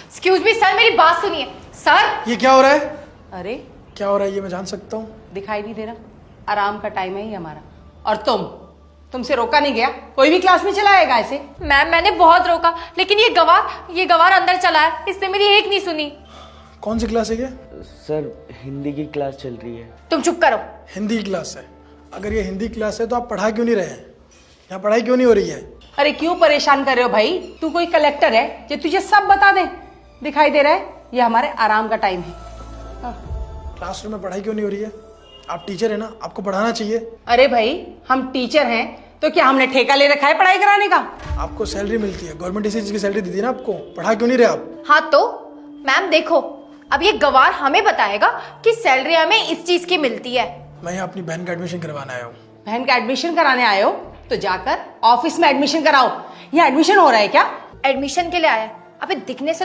Excuse me sir, मेरी बात सुनिए सर। ये क्या हो रहा है? अरे क्या हो रहा है ये मैं जान सकता हूँ? दिखाई नहीं दे रहा? आराम का टाइम है ये हमारा। और तुमसे रोका नहीं गया? कोई भी क्लास में चला आएगा ऐसे? मैम मैंने बहुत रोका, लेकिन ये गवार अंदर चला है, इसने मेरी एक नहीं सुनी। कौन सी क्लास है ये? सर हिंदी की क्लास चल रही है। तुम चुप करो। हिंदी की क्लास है? अगर ये हिंदी क्लास है तो आप पढ़ा क्यों नहीं रहे हैं? यहाँ पढ़ाई क्यों नहीं हो रही है? अरे क्यों परेशान कर रहे हो भाई? तू कोई कलेक्टर है जो तुझे सब बता दे? दिखाई दे रहा है ये हमारे आराम का टाइम है। क्लासरूम में पढ़ाई क्यों नहीं हो रही है? आप टीचर है ना, आपको पढ़ाना चाहिए। अरे भाई हम टीचर हैं तो क्या हमने ठेका ले रखा है पढ़ाई कराने का? आपको सैलरी मिलती है, गवर्नमेंट इसी चीज की सैलरी देती है ना आपको। पढ़ा क्यों नहीं रहे आप? हाँ तो मैम देखो, अब ये गवार हमें बताएगा कि सैलरी हमें इस चीज की मिलती है। मैं यहाँ अपनी बहन का एडमिशन करवाने आया हूँ। बहन का एडमिशन कराने आए हो तो जाकर ऑफिस में एडमिशन कराओ। यहाँ एडमिशन हो रहा है क्या? एडमिशन के लिए आया है। अबे दिखने से